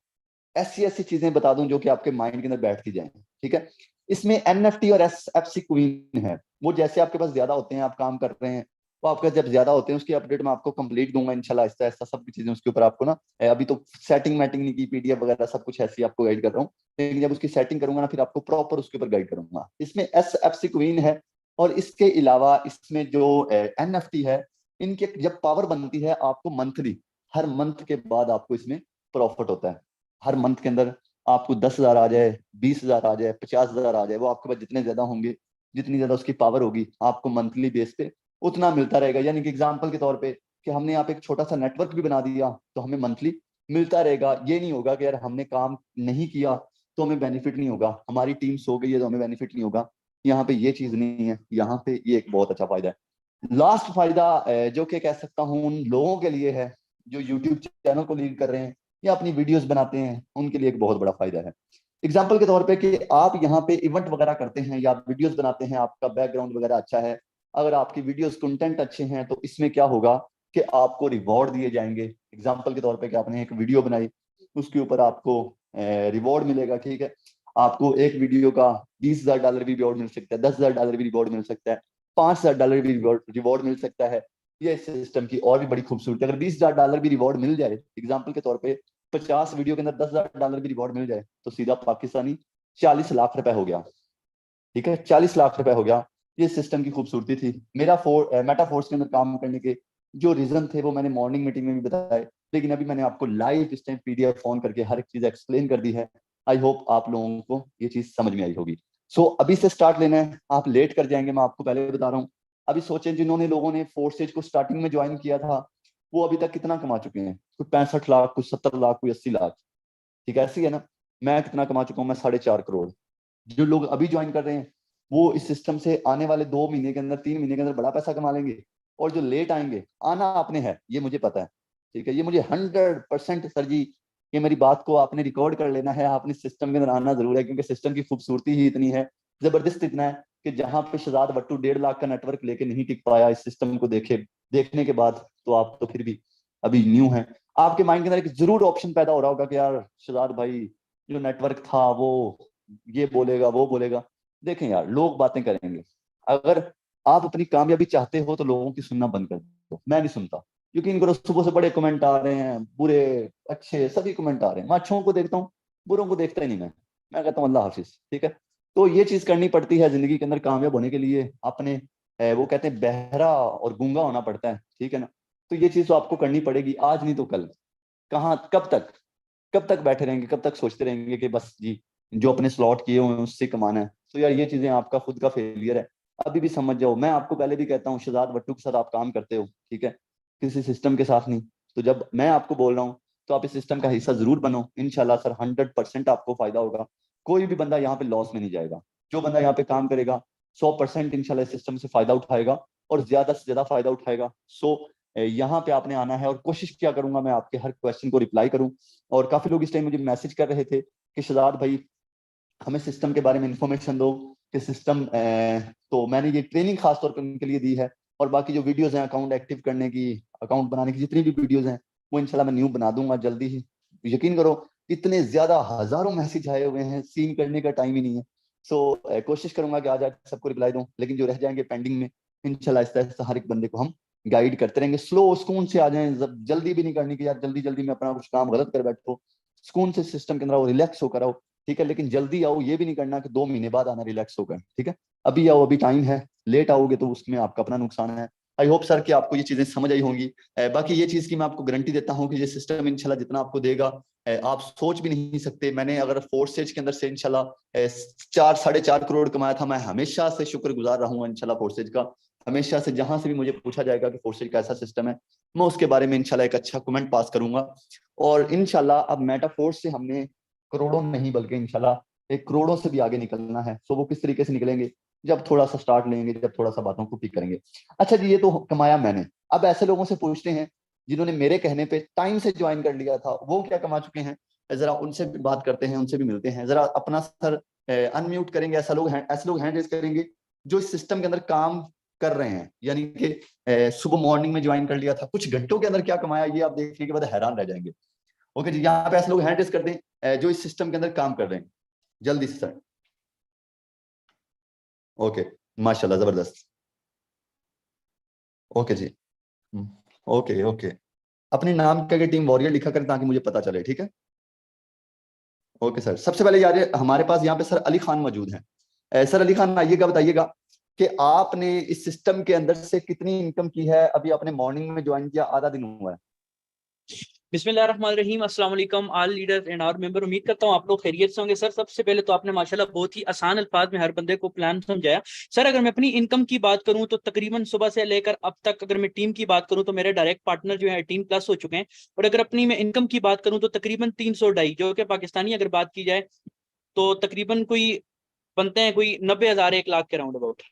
A: ऐसी ऐसी चीजें बता दूं जो कि आपके माइंड के अंदर बैठती जाए, ठीक है। इसमें एनएफटी और एसएफसी क्वीन है। वो जैसे आपके पास ज्यादा होते हैं, आप काम कर रहे हैं, वो आपका जब ज्यादा होते हैं उसकी अपडेट मैं आपको कंप्लीट दूंगा इंशाल्लाह, आहिस्ता आहिस्ता सब चीजें उसके ऊपर आपको ना, अभी तो सेटिंग मैटिंग नहीं की, पीडीएफ वगैरह सब कुछ ऐसी आपको गाइड कर रहा हूँ, लेकिन जब उसकी सेटिंग करूंगा ना फिर आपको प्रॉपर उसके ऊपर गाइड करूंगा। इसमें एसएफसी क्वीन है, और इसके अलावा इसमें जो एनएफटी है, इनके जब पावर बनती है आपको मंथली, हर मंथ के बाद आपको इसमें प्रॉफिट होता है। हर मंथ के अंदर आपको 10,000 आ जाए, 20,000 आ जाए, 50,000 आ जाए, वो आपके पास जितने ज्यादा होंगे, जितनी ज्यादा उसकी पावर होगी, आपको मंथली बेस पे उतना मिलता रहेगा। यानी कि एग्जांपल के तौर पे कि हमने यहाँ पे एक छोटा सा नेटवर्क भी बना दिया तो हमें मंथली मिलता रहेगा। ये नहीं होगा कि यार हमने काम नहीं किया तो हमें बेनिफिट नहीं होगा, हमारी टीम सो गई है तो हमें बेनिफिट नहीं होगा। यहाँ पे ये चीज नहीं है, यहाँ पे ये एक बहुत अच्छा फायदा है। लास्ट फायदा जो कि कह सकता हूँ उन लोगों के लिए है जो यूट्यूब चैनल को लीड कर रहे हैं या अपनी वीडियोस बनाते हैं, उनके लिए एक बहुत बड़ा फायदा है। एग्जाम्पल के तौर पे कि आप यहाँ पे इवेंट वगैरह करते हैं या वीडियोस बनाते हैं, आपका बैकग्राउंड वगैरह अच्छा है, अगर आपकी वीडियोस कंटेंट अच्छे हैं तो इसमें क्या होगा कि आपको रिवॉर्ड दिए जाएंगे। एग्जाम्पल के तौर पे कि आपने एक वीडियो बनाई, उसके ऊपर आपको रिवॉर्ड मिलेगा, ठीक है। आपको एक वीडियो का $20,000 भी रिवॉर्ड मिल सकता है, $10,000 भी रिवॉर्ड मिल सकता है, $5,000 भी रिवॉर्ड मिल सकता है। ये सिस्टम की और भी बड़ी खूबसूरती है। अगर $20,000 भी रिवॉर्ड मिल जाए, एग्जाम्पल के तौर पे 50 वीडियो के अंदर $10,000 भी रिवॉर्ड मिल जाए, तो सीधा पाकिस्तानी 40 लाख रुपए हो गया, ठीक है, 40 लाख रुपए हो गया। ये सिस्टम की खूबसूरती थी। मेरा मेटा फोर्स के अंदर काम करने के जो रीजन थे वो मैंने मॉर्निंग मीटिंग में भी बताए, लेकिन अभी मैंने आपको लाइव इस टाइम पीडीएफ फोन करके हर एक चीज एक्सप्लेन कर दी है। आई होप आप लोगों को ये चीज समझ में आई होगी। सो अभी से स्टार्ट लेना है, आप लेट कर जाएंगे, मैं आपको पहले बता रहा हूँ। अभी सोचें जिन्होंने लोगों ने फोर्सेज को स्टार्टिंग में ज्वाइन किया था वो अभी तक कितना कमा चुके हैं, कोई 65 लाख, कुछ 70 लाख, कोई 80 लाख, ठीक है, ऐसी है ना। मैं कितना कमा चुका हूँ, मैं 4.5 करोड़। जो लोग अभी ज्वाइन कर रहे हैं वो इस सिस्टम से आने वाले 2 महीने के अंदर, 3 महीने के अंदर बड़ा पैसा कमा लेंगे। और जो लेट आएंगे, आना आपने है, ये मुझे पता है, ठीक है, ये मुझे 100% सर जी, ये मेरी बात को आपने रिकॉर्ड कर लेना है, आपने सिस्टम के अंदर आना जरूर है, क्योंकि सिस्टम की खूबसूरती ही इतनी है, जबरदस्त इतना है कि जहां पे शहजाद वट्टू 1.5 लाख का नेटवर्क लेके नहीं टिक पाया इस सिस्टम को देखने के बाद, तो आप तो फिर भी अभी न्यू हैं। आपके माइंड के अंदर एक जरूर ऑप्शन पैदा हो रहा होगा कि यार शहजाद भाई जो नेटवर्क था वो ये बोलेगा वो बोलेगा। देखें यार, लोग बातें करेंगे। अगर आप अपनी कामयाबी चाहते हो तो लोगों की सुनना बंद कर दो। मैं नहीं सुनता, क्योंकि इनको सुबह से बड़े कमेंट आ रहे हैं, बुरे अच्छे सभी कमेंट आ रहे हैं। मैं अच्छों को देखता हूँ, बुरों को देखता ही नहीं। मैं कहता हूँ अल्लाह हाफिज, ठीक है। तो ये चीज करनी पड़ती है जिंदगी के अंदर कामयाब होने के लिए। अपने वो कहते हैं बहरा और गूंगा होना पड़ता है, ठीक है ना। तो ये चीज तो आपको करनी पड़ेगी, आज नहीं तो कल। कहाँ, कब तक बैठे रहेंगे, कब तक सोचते रहेंगे कि बस जी जो अपने स्लॉट किए हुए हैं उससे कमाना है। तो यार ये चीजें आपका खुद का फेलियर है, अभी भी समझ जाओ। मैं आपको पहले भी कहता हूँ, शहजाद वट्टू के साथ आप काम करते हो, ठीक है, किसी सिस्टम के साथ नहीं। तो जब मैं आपको बोल रहा हूँ तो आप इस सिस्टम का हिस्सा जरूर बनो, इंशाल्लाह सर 100% आपको फायदा होगा। कोई भी बंदा यहाँ पे लॉस में नहीं जाएगा। जो बंदा यहाँ पे काम करेगा 100% इंशाल्लाह इस सिस्टम से फायदा उठाएगा और ज्यादा से ज्यादा फायदा उठाएगा। सो यहाँ पे आपने आना है और कोशिश क्या करूंगा मैं आपके हर क्वेश्चन को रिप्लाई करूं। और काफी लोग इस टाइम मुझे मैसेज कर रहे थे कि शहजाद भाई हमें सिस्टम के बारे में इंफॉर्मेशन दो कि सिस्टम, तो मैंने ये ट्रेनिंग खास तौर पर उनके लिए दी है। और बाकी जो वीडियोस हैं अकाउंट एक्टिव करने की, अकाउंट बनाने की, जितनी भी वीडियोस हैं वो इंशाल्लाह मैं न्यू बना दूंगा जल्दी ही। यकीन करो इतने ज्यादा हजारों मैसेज आए हुए हैं, सीन करने का टाइम ही नहीं है। सो कोशिश करूंगा कि आज आज सबको रिप्लाई दूं, लेकिन जो रह जाएंगे पेंडिंग में इंशाल्लाह आहिस्ता आहिस्ता हर एक बंदे को हम गाइड करते रहेंगे। स्लो सुकून से आ जाएं, जल्दी भी नहीं करनी कि यार जल्दी जल्दी में अपना कुछ काम गलत कर बैठो। सुकून से सिस्टम के अंदर आओ, रिलैक्स होकर आओ, ठीक है। लेकिन जल्दी आओ, ये भी नहीं करना कि 2 महीने बाद आना रिलैक्स होकर, ठीक है। अभी आओ, अभी टाइम है। लेट आओगे तो उसमें आपका अपना नुकसान है। आई होप सर कि आपको ये चीजें समझ आई होंगी। बाकी ये चीज की मैं आपको गारंटी देता हूँ कि ये सिस्टम इंशाल्लाह जितना आपको देगा आप सोच भी नहीं सकते। मैंने अगर फोर्सेज के अंदर से इंशाल्लाह 4-4.5 करोड़ कमाया था, मैं हमेशा से शुक्रगुजार रहूंगा इंशाल्लाह फोर्सेज का। हमेशा से जहां से भी मुझे पूछा जाएगा कि फोर्सेज का ऐसा सिस्टम है, मैं उसके बारे में इंशाल्लाह एक अच्छा कमेंट पास करूंगा। और इंशाल्लाह अब मेटाफोर्स से हमने करोड़ों नहीं बल्कि इंशाल्लाह 1 करोड़ों से भी आगे निकलना है। सो वो किस तरीके से निकलेंगे, जब थोड़ा सा स्टार्ट लेंगे, जब थोड़ा सा बातों को पिक करेंगे। अच्छा जी, ये तो कमाया मैंने। अब ऐसे लोगों से पूछते हैं जिन्होंने मेरे कहने पे टाइम से ज्वाइन कर लिया था, वो क्या कमा चुके हैं, जरा उनसे भी बात करते हैं, उनसे भी मिलते हैं। जरा अपना सर अनम्यूट करेंगे। ऐसे लोग हैंड रेज करेंगे जो इस सिस्टम के अंदर काम कर रहे हैं, यानी कि सुबह मॉर्निंग में ज्वाइन कर लिया था, कुछ घंटों के अंदर क्या कमाया ये आप देखने के बाद हैरान रह जाएंगे। ओके जी, यहाँ पे ऐसे लोग हैंड रेज कर दें जो इस सिस्टम के अंदर काम कर रहे हैं, जल्दी से सर। ओके, माशाल्लाह, जबरदस्त। ओके जी, ओके ओके। अपने नाम के आगे टीम वॉरियर लिखा करें ताकि मुझे पता चले, ठीक है। ओके सर, सबसे पहले यार हमारे पास यहाँ पे सर अली खान मौजूद हैं। सर अली खान आइएगा, बताइएगा कि आपने इस सिस्टम के अंदर से कितनी इनकम की है। अभी आपने मॉर्निंग में ज्वाइन किया, आधा दिन हुआ है।
C: बिस्मिल्लाहिर्रहमानिर्रहीम, अस्सलाम वालेकुम all leaders and our member. उम्मीद करता हूँ आप लोग खैरियत से होंगे। सर सबसे पहले तो आपने माशाल्लाह बहुत ही आसान अल्फाज में हर बंदे को प्लान समझाया। सर अगर मैं अपनी इनकम की बात करूं तो तकरीबन सुबह से लेकर अब तक, अगर मैं टीम की बात करूं तो मेरे डायरेक्ट पार्टनर जो है 18+ हो चुके हैं। और अगर अपनी मैं इनकम की बात करूं तो तकरीबन 300 ढाई, जो कि पाकिस्तानी अगर बात की जाए तो तकरीबन कोई बनते हैं कोई 90,000 1 लाख के राउंड अबाउट।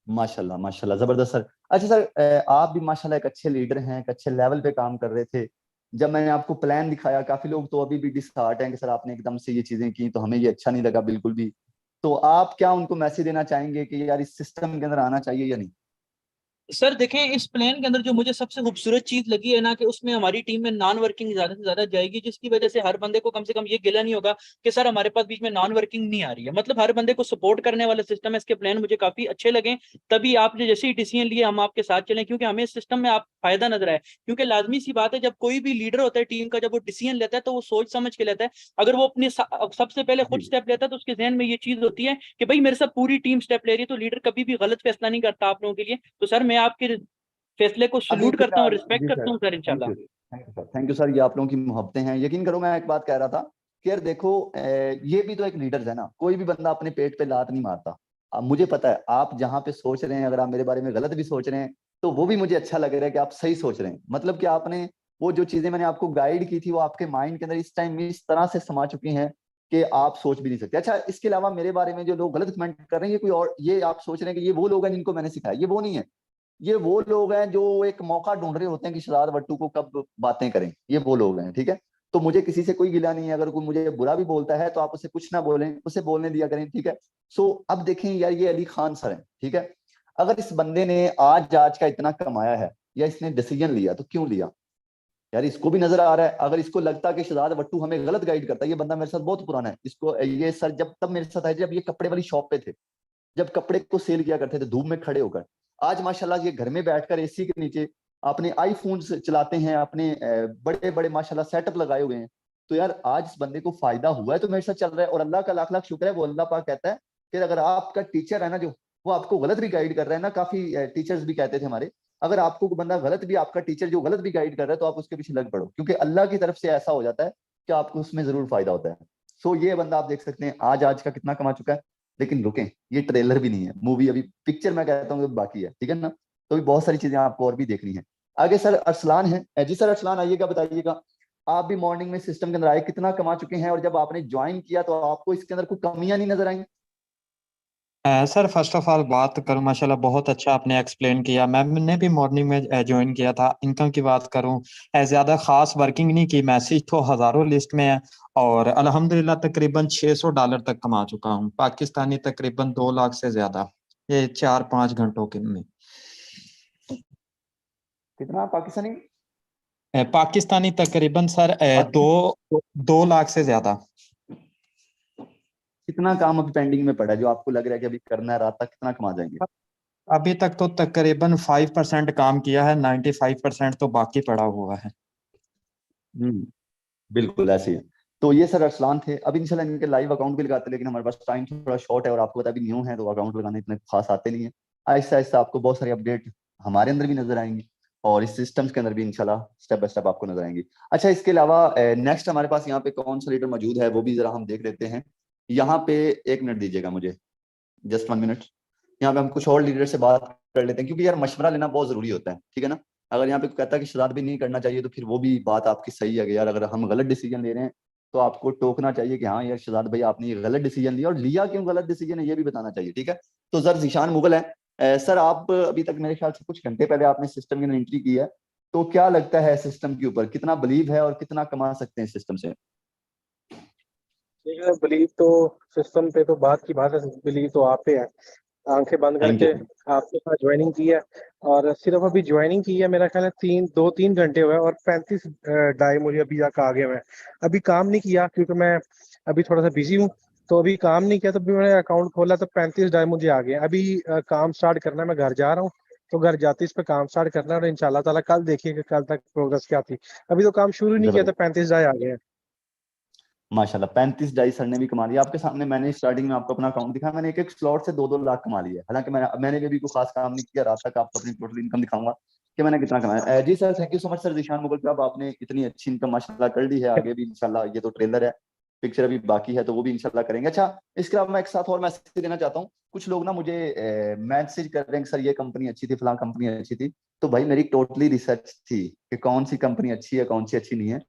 A: माशाल्लाह माशाल्लाह, जबरदस्त सर। अच्छा सर, आप भी माशाल्लाह एक अच्छे लीडर हैं, एक अच्छे लेवल पे काम कर रहे थे। जब मैंने आपको प्लान दिखाया, काफी लोग तो अभी भी डिसहार्ट हैं कि सर आपने एकदम से ये चीजें की तो हमें ये अच्छा नहीं लगा बिल्कुल भी। तो आप क्या उनको मैसेज देना चाहेंगे कि यार इस सिस्टम के अंदर आना चाहिए या नहीं?
C: सर देखें, इस प्लान के अंदर जो मुझे सबसे खूबसूरत चीज लगी है ना, कि उसमें हमारी टीम में नॉन वर्किंग ज्यादा से ज्यादा जाएगी, जिसकी वजह से हर बंदे को कम से कम ये गिला नहीं होगा कि सर हमारे पास बीच में नॉन वर्किंग नहीं आ रही है। मतलब हर बंदे को सपोर्ट करने वाला सिस्टम है। इसके प्लान मुझे काफी अच्छे लगे। तभी आपने जैसे ही डिसीजन लिए हम आपके साथ चले, क्योंकि हमें इस सिस्टम में आप फायदा नजर आए। क्योंकि लाजमी सी बात है, जब कोई भी लीडर होता है टीम का, जब वो डिसीजन लेता है तो वो सोच समझ के लेता है। अगर वो अपने सबसे पहले खुद
A: जी
C: स्टेप लेता है तो उसके जहन में ये चीज होती है कि भाई मेरे साथ पूरी टीम स्टेप ले रही है, तो लीडर कभी भी गलत फैसला नहीं करता आप लोगों के लिए। तो सर मैं आपके फैसले को
A: अभी
C: सल्यूट करता हूँ,
A: फिलहाल
C: रिस्पेक्ट
A: जी सर,
C: करता हूँ सर,
A: थैंक
C: इंशाल्लाह।
A: You thank you sir, thank you sir, ये आप लोगों की मोहब्बतें हैं। यकीन करो, मैं एक बात कह रहा था कि यार देखो, ये भी तो एक लीडर है ना। कोई भी बंदा अपने पेट पे लात नहीं मारता। अब मुझे पता है आप जहाँ पे सोच रहे हैं, अगर आप मेरे बारे में गलत भी सोच रहे हैं तो वो भी मुझे अच्छा लग रहा है कि आप सही सोच रहे हैं। मतलब कि आपने वो जो चीजें मैंने आपको गाइड की थी वो आपके माइंड के अंदर इस टाइम इस तरह से समा चुकी हैं कि आप सोच भी नहीं सकते। अच्छा, इसके अलावा मेरे बारे में जो लोग गलत कमेंट कर रहे हैं, ये कोई और, ये आप सोच रहे हैं कि ये वो लोग हैं जिनको मैंने सिखाया, ये वो नहीं है। ये वो लोग हैं जो एक मौका ढूंढ रहे होते हैं कि शराद वट्टू को कब बातें करें। ये वो लोग हैं, ठीक है। तो मुझे किसी से कोई गिला नहीं है। अगर कोई मुझे बुरा भी बोलता है तो आप उसे कुछ ना बोलें, उसे बोलने दिया करें, ठीक है। सो अब देखें यार, ये अली खान सर हैं, ठीक है। अगर इस बंदे ने आज आज का इतना कमाया है या इसने डिसीजन लिया तो क्यों लिया? यार इसको भी नजर आ रहा है। अगर इसको लगता कि शहजाद वट्टू हमें गलत गाइड करता है, ये बंदा मेरे साथ बहुत पुराना है। इसको ये सर जब तब मेरे साथ आए जब ये कपड़े वाली शॉप पे थे, जब कपड़े को सेल किया करते थे धूप में खड़े होकर। आज माशाल्लाह ये घर में बैठकर एसी के नीचे अपने आईफोन चलाते हैं, अपने बड़े बड़े माशाल्लाह सेटअप लगाए हुए हैं। तो यार आज इस बंदे को फायदा हुआ है तो मेरे साथ चल रहा है, और अल्लाह का लाख लाख शुक्र है। वो अल्लाह पाक कहता है कि अगर आपका टीचर है ना, जो वो आपको गलत भी गाइड कर रहा है ना, काफी टीचर्स भी कहते थे हमारे, अगर आपको कोई बंदा गलत भी, आपका टीचर जो गलत भी गाइड कर रहा है तो आप उसके पीछे लग पड़ो, क्योंकि अल्लाह की तरफ से ऐसा हो जाता है कि आपको उसमें जरूर फायदा होता है। सो ये बंदा आप देख सकते हैं आज आज का कितना कमा चुका है। लेकिन रुकें, ये ट्रेलर भी नहीं है, मूवी अभी, पिक्चर मैं कहता हूँ बाकी है, ठीक है ना। तो भी बहुत सारी चीजें आपको और भी देखनी है। आगे सर अरसलान है जी। सर अरसलान आइएगा, बताइएगा आप भी मॉर्निंग में सिस्टम के अंदर आए, कितना कमा चुके हैं, और जब आपने ज्वाइन किया तो आपको इसके अंदर कोई कमियां नहीं नजर आई?
B: सर फर्स्ट ऑफ ऑल बात करूं, माशाल्लाह बहुत अच्छा आपने एक्सप्लेन किया। मैंने भी मॉर्निंग में ज्वाइन किया था। इनकम की बात करूं, ज़्यादा खास वर्किंग नहीं की, मैसेज तो हज़ारों लिस्ट में है। और अल्हम्दुलिल्लाह तकरीबन $600 तक कमा चुका हूं, पाकिस्तानी तकरीबन 2 लाख से ज़्यादा, ये 4-5 घंटों के में।
A: कितना पाकिस्तानी?
B: पाकिस्तानी तकरीबन सर
A: अच्छा,
B: दो लाख से ज़्यादा।
A: कितना काम अभी पेंडिंग में पड़ा है जो आपको लग रहा है कि अभी करना है, रात तक कितना कमा जाएंगे?
B: अभी तक तो तकरीबन 5% काम किया है, 95% तो बाकी पड़ा हुआ है।
A: हम्म, बिल्कुल ऐसे ही है। तो ये सर अरसलान थे। अब इंशाल्लाह इनके लाइव अकाउंट भी लगाते हैं, लेकिन हमारे पास टाइम थोड़ा शॉर्ट है और आपको पता है अभी न्यू है तो अकाउंट लगाने इतने खास आते नहीं है। आहिस्ता आहिस्ता आपको बहुत सारी अपडेट हमारे अंदर भी नजर आएंगी और इस सिस्टम्स के अंदर भी इंशाल्लाह स्टेप बाय स्टेप आपको नजर आएंगी। अच्छा, इसके अलावा नेक्स्ट हमारे पास यहाँ पे कौन सा लीडर मौजूद है वो भी जरा हम देख लेते हैं। यहाँ पे 1 मिनट दीजिएगा मुझे, जस्ट 1 मिनट। यहाँ पे हम कुछ और लीडर से बात कर लेते हैं, क्योंकि यार मशवरा लेना बहुत जरूरी होता है, ठीक है ना। अगर यहाँ पे कोई कहता है कि शराब भी नहीं करना चाहिए तो फिर वो भी बात आपकी सही है कि यार अगर हम गलत डिसीजन ले रहे हैं तो आपको टोकना चाहिए कि हाँ यार शहजाद भाई आपने ये गलत डिसीजन लिया, और लिया क्यों गलत डिसीजन है ये भी बताना चाहिए, ठीक है। तो सर जीशान मुगल है। सर आप अभी तक मेरे ख्याल से कुछ घंटे पहले आपने सिस्टम के अंदर एंट्री की है, तो क्या लगता है सिस्टम के ऊपर कितना बिलीव है और कितना कमा सकते हैं सिस्टम से?
D: देखिए बिलीव तो सिस्टम पे तो बात की बात है, बिलीव तो आप पे है। आंखें बंद
A: थैंक यू।
D: करके आपके साथ ज्वाइनिंग की है, और सिर्फ अभी ज्वाइनिंग की है, मेरा ख्याल है 2-3 घंटे हुए हैं, और 35 डाई मुझे अभी तक आगे हुए हैं। अभी काम नहीं किया क्योंकि मैं अभी थोड़ा सा बिजी हूँ, तो अभी काम नहीं किया। तो अभी मैंने अकाउंट खोला तो 35 डाई मुझे आ गए। अभी काम स्टार्ट करना है, मैं घर जा रहा हूँ, तो घर जाते इस पे काम स्टार्ट करना है, और इंशाल्लाह ताला कल देखिए कि कल तक प्रोग्रेस क्या थी। अभी तो काम शुरू नहीं किया तो
A: जबरदस्त,
D: 35 डाई आ गए हैं।
A: माशाल्लाह 35 डाई सर ने भी कमा लिया आपके सामने। मैंने स्टार्टिंग में आपको अपना अकाउंट दिखाया, मैंने एक एक स्लॉट से 2-2 लाख कमा लिया। हालांकि मैंने भी कोई खास काम नहीं किया। रात तक आपको अपनी टोटल इनकम दिखाऊंगा कि मैंने कितना कमाया। जी sir, thank you so much sir Zeeshan Mughal साहब, आपने इतनी अच्छी इनकम माशाल्लाह कर ली है। आगे भी इंशाल्लाह, ये तो ट्रेलर है, पिक्चर अभी बाकी है तो वो भी इंशाल्लाह करेंगे। अच्छा, इसके अलावा मैं एक साथ और मैसेज देना चाहता हूँ। कुछ लोग ना मुझे मैसेज कर रहे हैं कि सर ये कंपनी अच्छी थी, फलां कंपनी अच्छी थी। तो भाई मेरी टोटली रिसर्च थी कि कौन सी कंपनी अच्छी है कौन सी अच्छी नहीं है।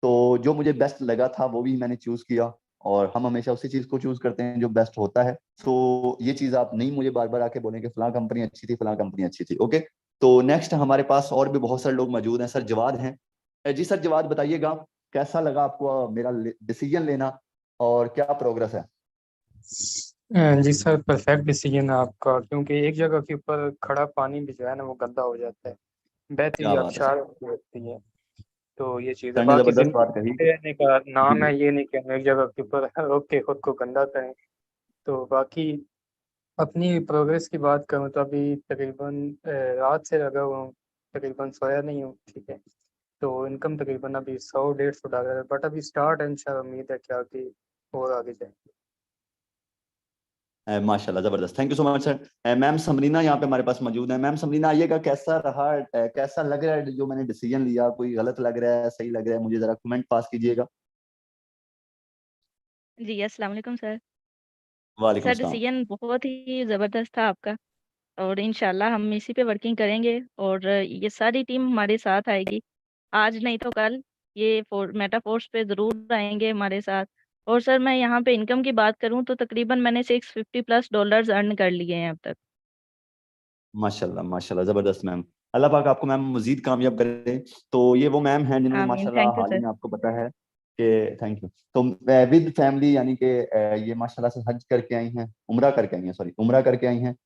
A: तो जो मुझे बेस्ट लगा था वो भी मैंने चूज किया, और हम हमेशा उसी चीज को चूज करते हैं जो बेस्ट होता है। सो ये चीज आप नहीं मुझे बार बार आके बोलें कि फलां कंपनी अच्छी थी, फलां कंपनी अच्छी थी। ओके, तो नेक्स्ट हमारे पास और भी बहुत सारे लोग मौजूद हैं। सर जवाद हैं। जी सर जवाद, बताइएगा कैसा लगा आपको मेरा डिसीजन लेना और क्या प्रोग्रेस है?
E: जी सर, परफेक्ट डिसीजन है आपका, क्योंकि एक जगह के ऊपर खड़ा पानी भी जो है ना वो गंदा हो जाता है, बहती
A: क्या
E: हुई
A: बात है
E: आबशार
A: सर,
E: होती है। तो ये चीज़ है।
A: सर ने
E: बाकी
A: जबरदस्त बात
E: जिंदगी
A: कही।
E: रहने का
A: जी
E: नाम
A: जी।
E: है ये नहीं कि हम एक जगह के ऊपर रोक के खुद को गंदा करें। तो बाकी अपनी प्रोग्रेस की बात करूँ तो अभी तकरीबन रात से लगा हुआ हूँ, तकरीबन सोया नहीं हूँ, ठीक है। तो इनकम तकरीबन अभी 100-150 डॉलर है, बट अभी स्टार्ट है, इंशाल्लाह उम्मीद है कि आगे और आगे जाए।
A: माशाल्लाह जबरदस्त, thank you so much sir. Ma'am Samreena यहाँ पे हमारे पास मौजूद है। मैम समरीना आइएगा, कैसा रहा, कैसा लग रहा है जो मैंने डिसीजन लिया? कोई गलत लग रहा है, सही लग रहा है? मुझे जरा कमेंट पास कीजिएगा।
F: जी, अस्सलाम वालेकुम सर।
A: वालेकुम
F: सर
A: सलाम।
F: डिसीजन बहुत ही ज़बरदस्त था आपका और इंशाल्लाह हम इसी पे वर्किंग करेंगे और ये सारी टीम हमारे साथ आएगी। आज नहीं तो कल ये मेटा फोर्स पे ज़रूर आएँगे हमारे साथ। और सर मैं यहाँ पे इनकम की बात करूँ तो तकरीबन मैंने 650 प्लस डॉलर्स अर्न कर लिए हैं अब तक।
A: माशाल्लाह माशाल्लाह जबरदस्त मैम। अल्लाह पाक आपको मैम मजीद कामयाब करे। तो ये वो मैम हैं जिन्होंने
F: आमीन,
A: माशाल्लाह
F: thank you
A: hall he
F: sir.
A: में आपको पता है कि, थैंक यू। तो विद फैमिली यानी कि ये माशाल्लाह से हज करके आई हैं, उम्रा करके आई हैं, सॉरी उम्रा करके आई हैं।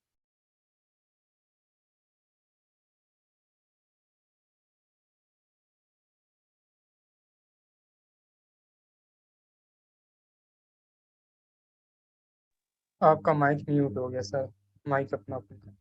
E: आपका माइक म्यूट हो गया सर, माइक अपना अपना।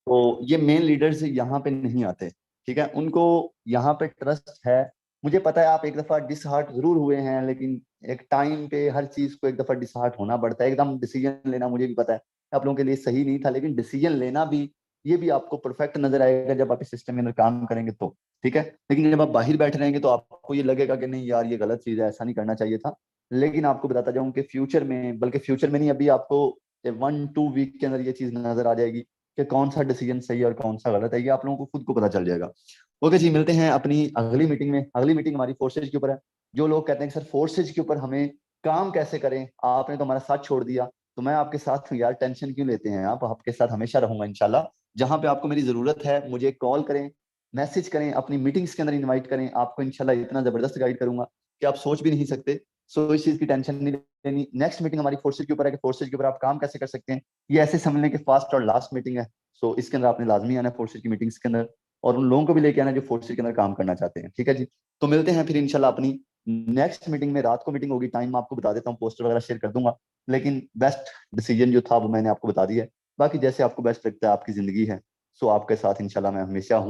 A: तो ये मेन लीडर्स यहाँ पे नहीं आते, ठीक है, उनको यहाँ पे ट्रस्ट है। मुझे पता है आप एक दफा डिसहार्ट जरूर हुए हैं, लेकिन एक टाइम पे हर चीज को एक दफा डिसहार्ट होना पड़ता है। एकदम डिसीजन लेना मुझे भी पता है आप लोगों के लिए सही नहीं था, लेकिन डिसीजन लेना भी, ये भी आपको परफेक्ट नजर आएगा जब आप इस सिस्टम के अंदर काम करेंगे तो, ठीक है। लेकिन जब आप बाहर बैठे रहेंगे तो आपको ये लगेगा कि नहीं यार ये गलत चीज है, ऐसा नहीं करना चाहिए था। लेकिन आपको बताता जाऊं कि फ्यूचर में, बल्कि फ्यूचर में नहीं, अभी आपको 1-2 वीक के अंदर ये चीज नजर आ जाएगी कि कौन सा डिसीजन सही है और कौन सा गलत है। ये आप लोगों को खुद को पता चल जाएगा। ओके जी, मिलते हैं अपनी अगली मीटिंग में। अगली मीटिंग हमारी फोर्सेज के ऊपर है। जो लोग कहते हैं कि सर फोर्सेज के ऊपर हमें काम कैसे करें, आपने तो हमारा साथ छोड़ दिया, तो मैं आपके साथ हूँ यार, टेंशन क्यों लेते हैं आप, आपके साथ हमेशा रहूंगा इंशाल्लाह। जहां पे आपको मेरी जरूरत है मुझे कॉल करें, मैसेज करें, अपनी मीटिंग्स के अंदर इन्वाइट करें, आपको इंशाल्लाह इतना जबरदस्त गाइड करूंगा कि आप सोच भी नहीं सकते। सो इस चीज की टेंशन नहीं लेनी। नेक्स्ट मीटिंग हमारी फोर्सेज के ऊपर है कि फोर्सेज के ऊपर आप काम कैसे कर सकते हैं। ये ऐसे समझ लें कि फर्स्ट और लास्ट मीटिंग है। सो इसके अंदर आपने लाजमी आना है फोर्सेज की मीटिंग्स के अंदर, और उन लोगों को भी लेके आना जो फोर्सेज के अंदर काम करना चाहते हैं, ठीक है जी। तो मिलते हैं फिर इंशाल्लाह अपनी नेक्स्ट मीटिंग में। रात को मीटिंग होगी, टाइम आपको बता देता हूँ, पोस्टर वगैरह शेयर कर दूंगा। लेकिन बेस्ट डिसीजन जो था वो मैंने आपको बता दिया है। बाकी जैसे आपको बेस्ट लगता है, आपकी जिंदगी है। सो आपके साथ इंशाल्लाह मैं हमेशा हूँ।